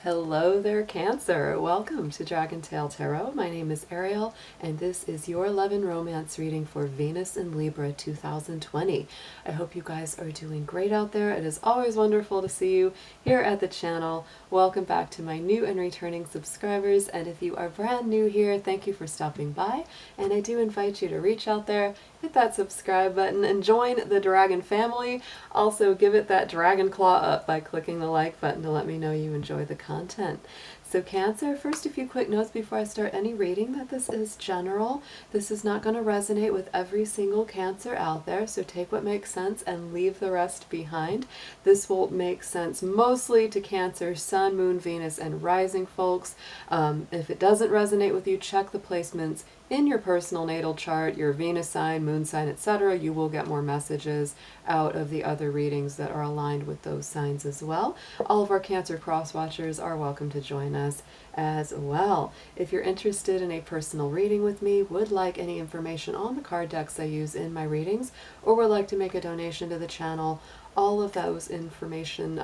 Hello there, Cancer. Welcome to DragonTaleTarot. My name is Ariel, and this is your love and romance reading for Venus in Libra 2020. I hope you guys are doing great out there. It is always wonderful to see you here at the channel. Welcome back to my new and returning subscribers, and if you are brand new here, thank you for stopping by, and I do invite you to reach out there, hit that subscribe button, and join the Dragon family. Also, give it that dragon claw up by clicking the like button to let me know you enjoy the content. So Cancer, first a few quick notes before I start any reading that this is general. This is not going to resonate with every single Cancer out there, so take what makes sense and leave the rest behind. This will make sense mostly to Cancer, Sun, Moon, Venus, and Rising folks. If it doesn't resonate with you, check the placements in your personal natal chart, your Venus sign, moon sign, etc. You will get more messages out of the other readings that are aligned with those signs as well. All of our Cancer cross watchers are welcome to join us as well. If you're interested in a personal reading with me, would like any information on the card decks I use in my readings, or would like to make a donation to the channel, all of those information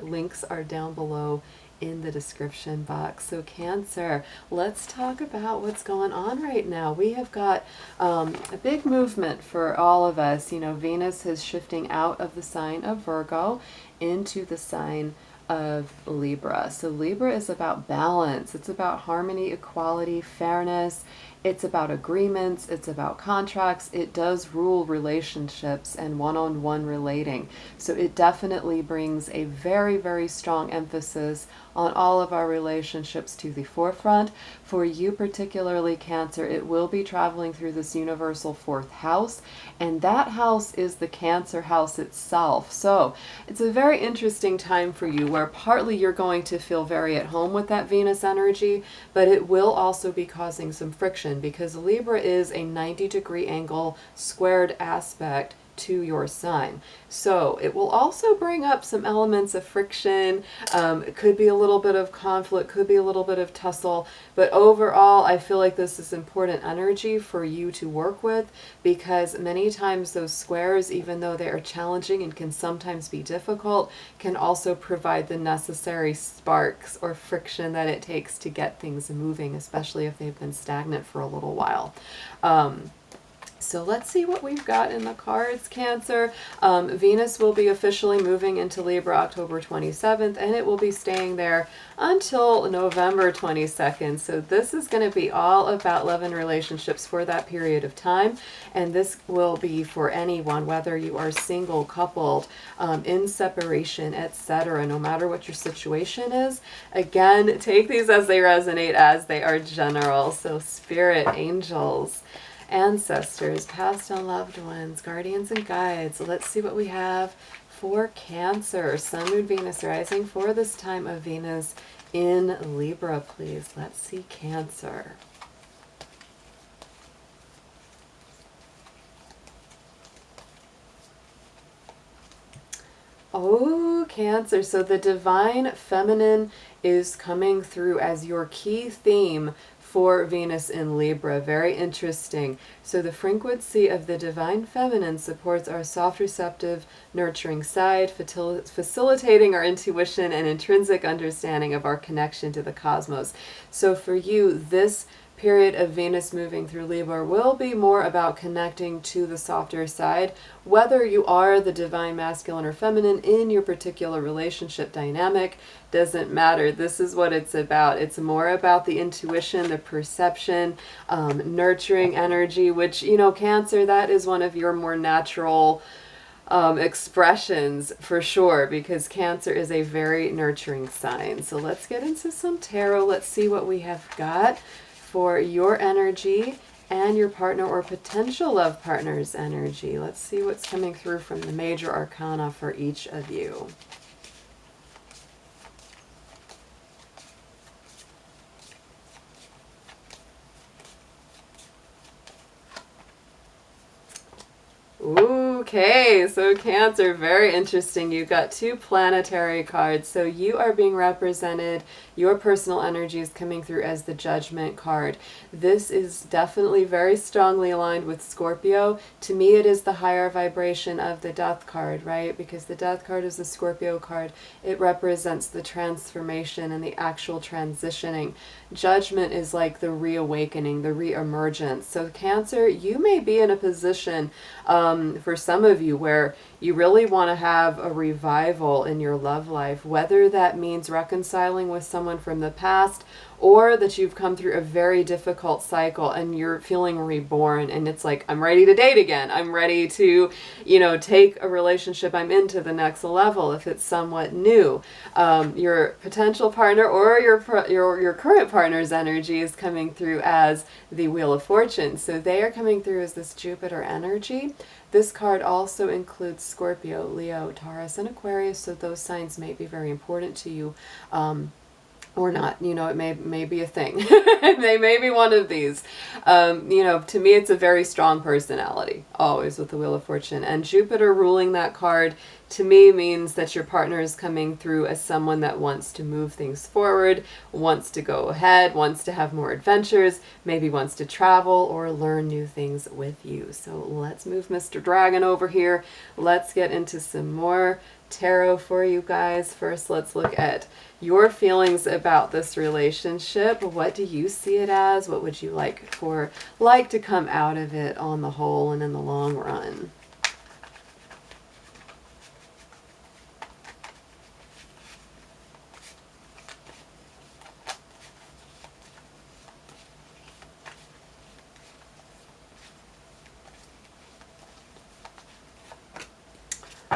links are down below in the description box. So Cancer, let's talk about what's going on right now. We have got a big movement for all of us. You know, Venus is shifting out of the sign of Virgo into the sign of Libra. So Libra is about balance. It's about harmony, equality, fairness. It's about agreements. It's about contracts. It does rule relationships and one-on-one relating. So it definitely brings a very, very strong emphasis on all of our relationships to the forefront. For you particularly, Cancer, it will be traveling through this universal fourth house, and that house is the Cancer house itself. So it's a very interesting time for you, where partly you're going to feel very at home with that Venus energy, but it will also be causing some friction, because Libra is a 90-degree angle squared aspect to your sign. So it will also bring up some elements of friction. It could be a little bit of conflict, could be a little bit of tussle, but overall I feel like this is important energy for you to work with, because many times those squares, even though they are challenging and can sometimes be difficult, can also provide the necessary sparks or friction that it takes to get things moving, especially if they've been stagnant for a little while. So let's see what we've got in the cards, Cancer. Venus will be officially moving into Libra October 27th, and it will be staying there until November 22nd. So this is going to be all about love and relationships for that period of time. And this will be for anyone, whether you are single, coupled, in separation, etc. No matter what your situation is. Again, take these as they resonate, as they are general. So Spirit, Angels, ancestors, past and loved ones, guardians and guides. Let's see what we have for Cancer, Sun, Moon, Venus, Rising for this time of Venus in Libra, please. Let's see Cancer. Oh, Cancer. So the divine feminine is coming through as your key theme for Venus in Libra. Very interesting. So the frequency of the divine feminine supports our soft, receptive, nurturing side, facilitating our intuition and intrinsic understanding of our connection to the cosmos. So for you, this period of Venus moving through Libra will be more about connecting to the softer side, whether you are the divine masculine or feminine in your particular relationship dynamic. Doesn't matter. This is what it's about. It's more about the intuition, the perception, nurturing energy, which, you know, Cancer, that is one of your more natural expressions for sure, because Cancer is a very nurturing sign. So let's get into some tarot. Let's see what we have got for your energy and your partner or potential love partner's energy. Let's see what's coming through from the major arcana for each of you. Ooh, Okay, so Cancer, very interesting. You got two planetary cards. So you are being represented, your personal energy is coming through as the Judgment card. This is definitely very strongly aligned with Scorpio. To me, it is the higher vibration of the Death card, right? Because the Death card is the Scorpio card. It represents the transformation and the actual transitioning. Judgment is like the reawakening, the re-emergence. So Cancer, you may be in a position for some of you where you really want to have a revival in your love life, whether that means reconciling with someone from the past or that you've come through a very difficult cycle and you're feeling reborn and it's like, I'm ready to date again. I'm ready to, you know, take a relationship I'm in to the next level if it's somewhat new. Your potential partner or your current partner's energy is coming through as the Wheel of Fortune. So they are coming through as this Jupiter energy. This card also includes Scorpio, Leo, Taurus, and Aquarius, so those signs may be very important to you. Or not, you know, it may be a thing. They may be one of these. You know, to me, it's a very strong personality, always with the Wheel of Fortune. And Jupiter ruling that card, to me, means that your partner is coming through as someone that wants to move things forward, wants to go ahead, wants to have more adventures, maybe wants to travel or learn new things with you. So let's move Mr. Dragon over here. Let's get into some more tarot for you guys. First, let's look at your feelings about this relationship. What do you see it as? What would you like to come out of it on the whole and in the long run?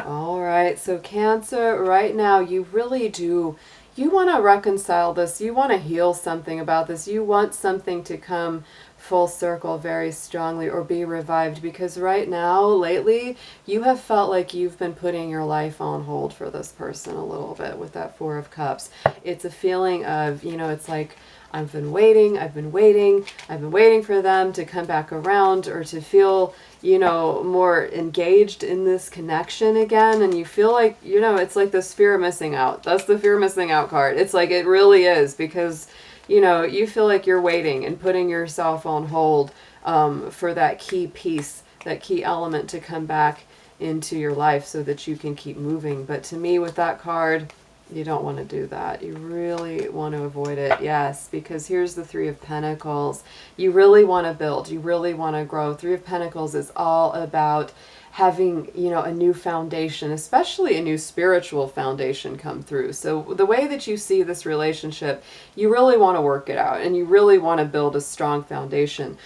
All right, so Cancer, right now you really do, you want to reconcile this, you want to heal something about this, you want something to come full circle very strongly or be revived, because right now, lately, you have felt like you've been putting your life on hold for this person a little bit with that Four of Cups. It's a feeling of, you know, it's like, I've been waiting for them to come back around or to feel, you know, more engaged in this connection again. And you feel like, you know, it's like this fear of missing out. That's the fear of missing out card. It's like, it really is, because, you know, you feel like you're waiting and putting yourself on hold for that key piece, that key element to come back into your life so that you can keep moving. But to me, with that card, you don't want to do that. You really want to avoid it. Yes, because here's the Three of Pentacles. You really want to build. You really want to grow. Three of Pentacles is all about having, you know, a new foundation, especially a new spiritual foundation come through. So the way that you see this relationship, you really want to work it out and you really want to build a strong foundation.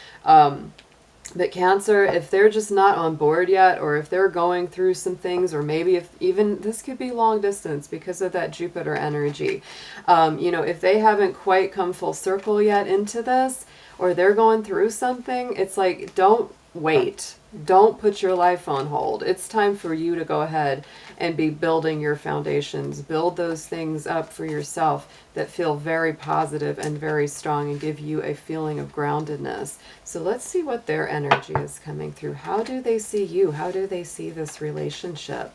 But Cancer, if they're just not on board yet, or if they're going through some things, or maybe if even this could be long distance because of that Jupiter energy, you know, if they haven't quite come full circle yet into this, or they're going through something, it's like, don't wait. Don't put your life on hold. It's time for you to go ahead and be building your foundations. Build those things up for yourself that feel very positive and very strong and give you a feeling of groundedness. So let's see what their energy is coming through. How do they see you? How do they see this relationship?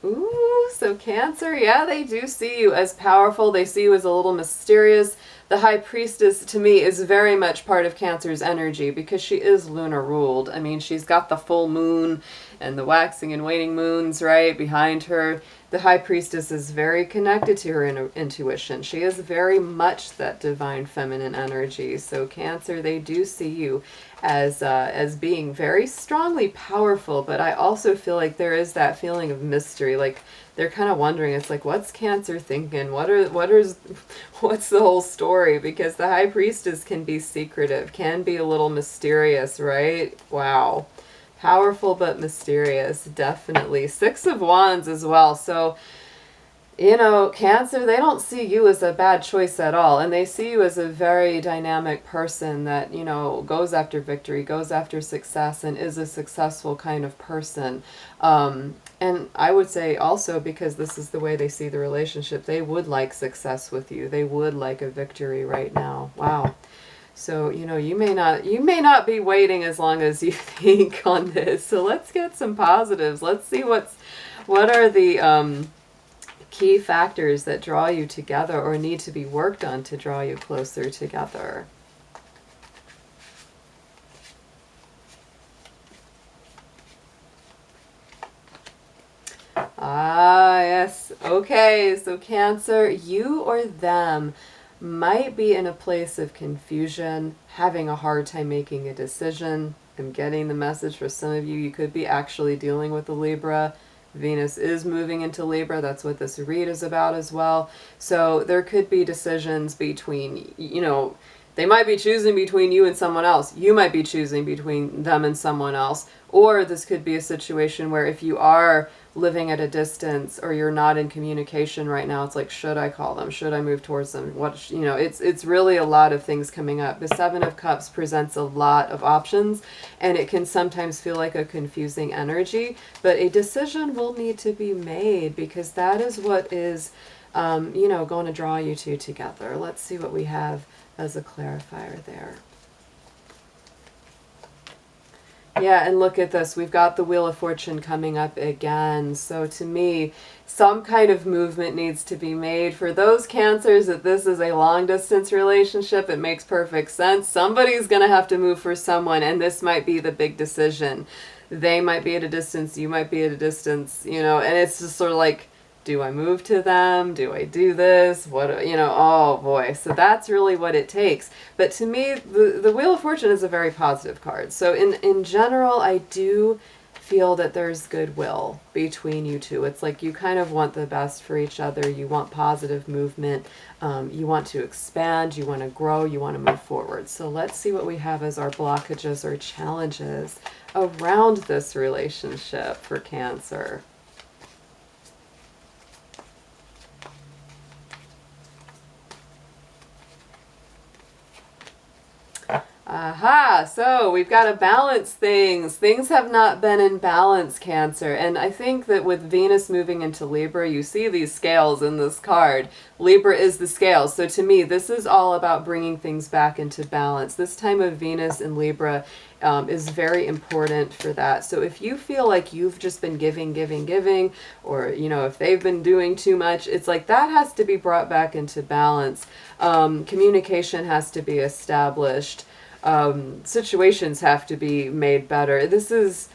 Ooh, so Cancer, yeah, they do see you as powerful. They see you as a little mysterious. The High Priestess, to me, is very much part of Cancer's energy because she is lunar ruled. I mean, she's got the full moon and the waxing and waning moons, right, behind her. The High Priestess is very connected to her intuition. She is very much that divine feminine energy. So Cancer, they do see you as being very strongly powerful, but I also feel like there is that feeling of mystery. Like they're kind of wondering, it's like, what's Cancer thinking? What's the whole story? Because the High Priestess can be secretive, can be a little mysterious, right? Wow. Powerful but mysterious, definitely. Six of Wands as well. So, you know, Cancer, they don't see you as a bad choice at all. And they see you as a very dynamic person that, you know, goes after victory, goes after success, and is a successful kind of person. And I would say also, because this is the way they see the relationship, they would like success with you. They would like a victory right now. Wow. So, you know, you may not be waiting as long as you think on this. So let's get some positives. Let's see what are the key factors that draw you together or need to be worked on to draw you closer together. Ah, yes. Okay, so Cancer, you or them might be in a place of confusion, having a hard time making a decision. I'm getting the message for some of you. You could be actually dealing with a Libra. Venus is moving into Libra. That's what this read is about as well. So there could be decisions between, you know, they might be choosing between you and someone else. You might be choosing between them and someone else. Or this could be a situation where if you are living at a distance or you're not in communication right now, it's like, should I call them? Should I move towards them? What, you know, it's really a lot of things coming up. The Seven of Cups presents a lot of options, and it can sometimes feel like a confusing energy, but a decision will need to be made because that is what is, you know, going to draw you two together. Let's see what we have as a clarifier there. Yeah, and look at this. We've got the Wheel of Fortune coming up again. So to me, some kind of movement needs to be made. For those Cancers that this is a long-distance relationship, it makes perfect sense. Somebody's going to have to move for someone, and this might be the big decision. They might be at a distance, you might be at a distance, you know, and it's just sort of like, do I move to them? Do I do this? What, you know, oh boy. So that's really what it takes. But to me, the Wheel of Fortune is a very positive card. So in general, I do feel that there's goodwill between you two. It's like you kind of want the best for each other. You want positive movement. You want to expand. You want to grow. You want to move forward. So let's see what we have as our blockages or challenges around this relationship for Cancer. Aha, so we've got to balance things. Things have not been in balance, Cancer. And I think that with Venus moving into Libra, you see these scales in this card. Libra is the scales. So to me, this is all about bringing things back into balance. This time of Venus in Libra is very important for that. So if you feel like you've just been giving, or, you know, if they've been doing too much, it's like that has to be brought back into balance. Communication has to be established. Situations have to be made better. This is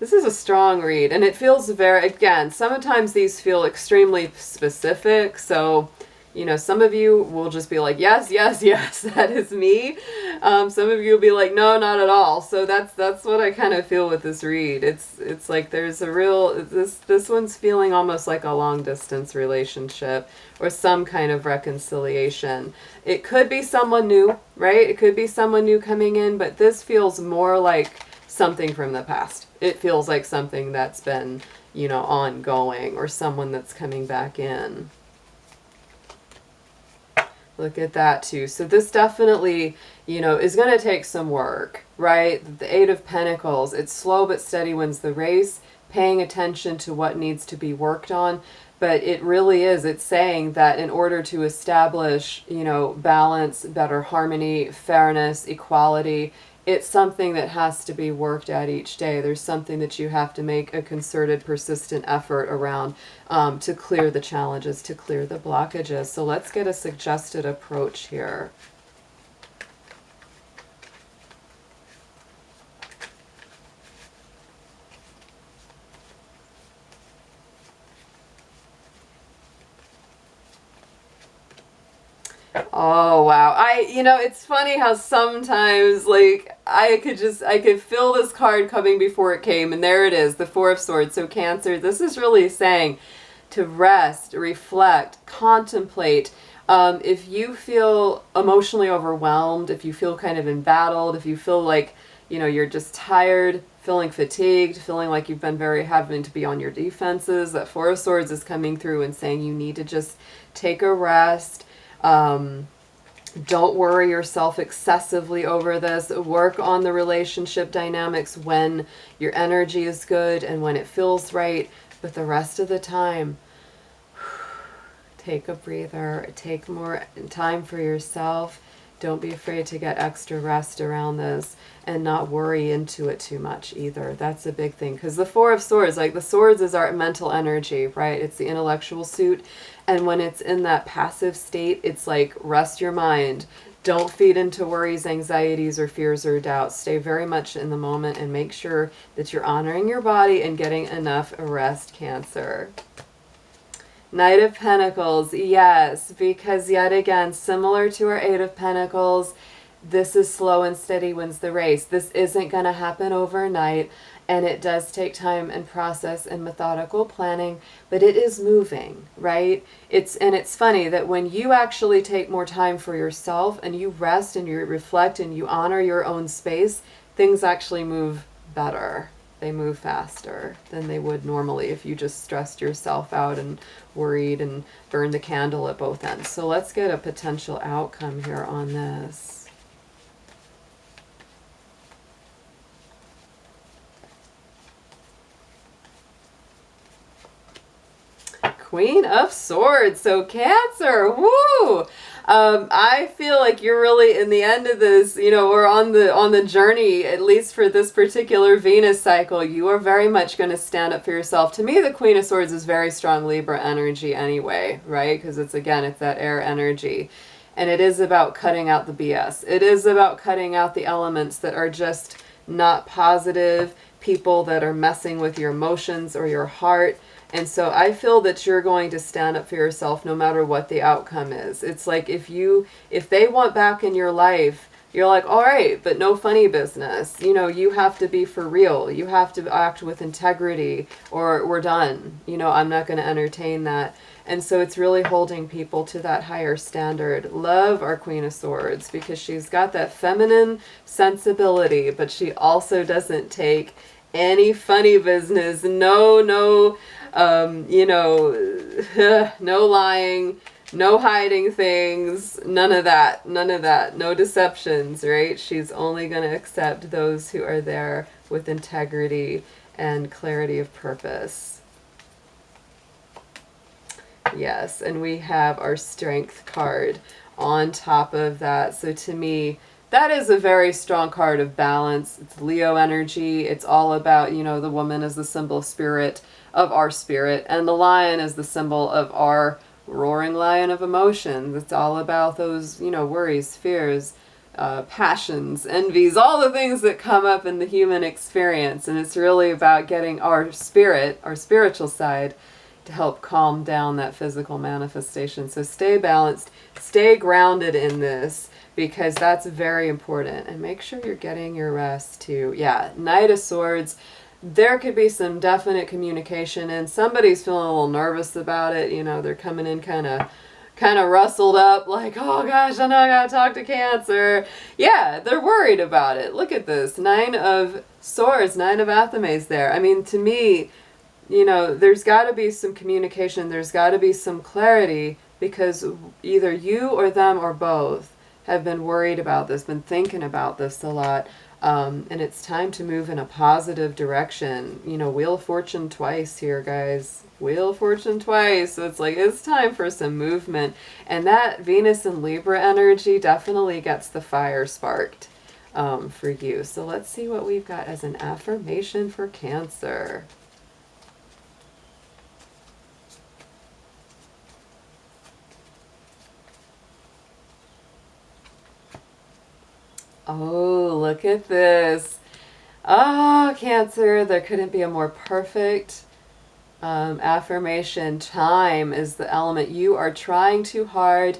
a strong read, and it feels very, again, sometimes these feel extremely specific. So, you know, some of you will just be like, yes, yes, yes, that is me. Some of you will be like, no, not at all. So that's what I kind of feel with this read. It's like there's a real, this one's feeling almost like a long distance relationship or some kind of reconciliation. It could be someone new, right? It could be someone new coming in, but this feels more like something from the past. It feels like something that's been, you know, ongoing, or someone that's coming back in. Look at that too. So this definitely, you know, is going to take some work, right? The Eight of Pentacles, it's slow but steady wins the race, paying attention to what needs to be worked on. But it really is, it's saying that in order to establish, you know, balance, better harmony, fairness, equality, it's something that has to be worked at each day. There's something that you have to make a concerted, persistent effort around to clear the challenges, to clear the blockages. So let's get a suggested approach here. Oh, wow. You know, it's funny how sometimes, like, I could feel this card coming before it came, and there it is, the Four of Swords. So Cancer, this is really saying to rest, reflect, contemplate. If you feel emotionally overwhelmed, if you feel kind of embattled, if you feel like, you know, you're just tired, feeling fatigued, feeling like you've been having to be on your defenses, that Four of Swords is coming through and saying you need to just take a rest. Don't worry yourself excessively over this. Work on the relationship dynamics when your energy is good and when it feels right. But the rest of the time, take a breather, take more time for yourself, Don't be afraid to get extra rest around this and not worry into it too much either. That's a big thing, because the Four of Swords, like the swords is our mental energy, right? It's the intellectual suit. And when it's in that passive state, it's like rest your mind. Don't feed into worries, anxieties, or fears or doubts. Stay very much in the moment and make sure that you're honoring your body and getting enough rest, Cancer. Knight of Pentacles, yes, because yet again, similar to our Eight of Pentacles, this is slow and steady wins the race. This isn't going to happen overnight, and it does take time and process and methodical planning, but it is moving, right? It's funny that when you actually take more time for yourself and you rest and you reflect and you honor your own space, things actually move better. They move faster than they would normally if you just stressed yourself out and worried and burned the candle at both ends. So let's get a potential outcome here on this. Queen of Swords. So Cancer, woo! I feel like you're really in the end of this, you know, or on the journey, at least for this particular Venus cycle, you are very much going to stand up for yourself. To me, the Queen of Swords is very strong Libra energy anyway, right? Because it's that air energy. And it is about cutting out the BS. It is about cutting out the elements that are just not positive, people that are messing with your emotions or your heart. And so I feel that you're going to stand up for yourself no matter what the outcome is. It's like if they want back in your life, you're like, all right, but no funny business. You know, you have to be for real. You have to act with integrity or we're done. You know, I'm not going to entertain that. And so it's really holding people to that higher standard. Love our Queen of Swords because she's got that feminine sensibility, but she also doesn't take any funny business. No, you know, no lying, no hiding things, none of that, no deceptions, right? She's only going to accept those who are there with integrity and clarity of purpose. Yes, and we have our Strength card on top of that. So to me, that is a very strong card of balance. It's Leo energy. It's all about, you know, the woman is the symbol of spirit, of our spirit, and the lion is the symbol of our roaring lion of emotions. It's all about those, you know, worries, fears, passions, envies, all the things that come up in the human experience. And it's really about getting our spirit, our spiritual side, to help calm down that physical manifestation. So stay balanced, stay grounded in this, because that's very important. And make sure you're getting your rest too. Yeah, Knight of Swords. There could be some definite communication and somebody's feeling a little nervous about it. You know, they're coming in kind of rustled up like, oh gosh, I know I gotta talk to Cancer. Yeah, they're worried about it. Look at this. 9 of Swords, 9 of Athames there. I mean, to me, you know, there's got to be some communication. There's got to be some clarity because either you or them or both have been worried about this, been thinking about this a lot. And it's time to move in a positive direction. You know, Wheel of Fortune twice here, guys. Wheel of Fortune twice. So it's like, it's time for some movement. And that Venus and Libra energy definitely gets the fire sparked for you. So let's see what we've got as an affirmation for Cancer. Oh, look at this. Ah, Cancer, there couldn't be a more perfect affirmation. Time is the element. You are trying too hard.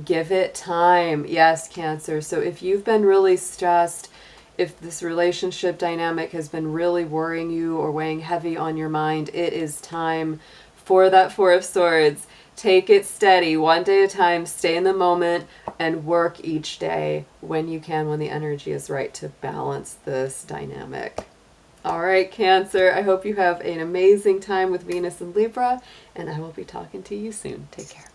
Give it time. Yes, Cancer. So if you've been really stressed, if this relationship dynamic has been really worrying you or weighing heavy on your mind, it is time for that 4 of Swords. Take it steady, one day at a time, stay in the moment, and work each day when you can, when the energy is right, to balance this dynamic. All right, Cancer, I hope you have an amazing time with Venus and Libra, and I will be talking to you soon. Take care.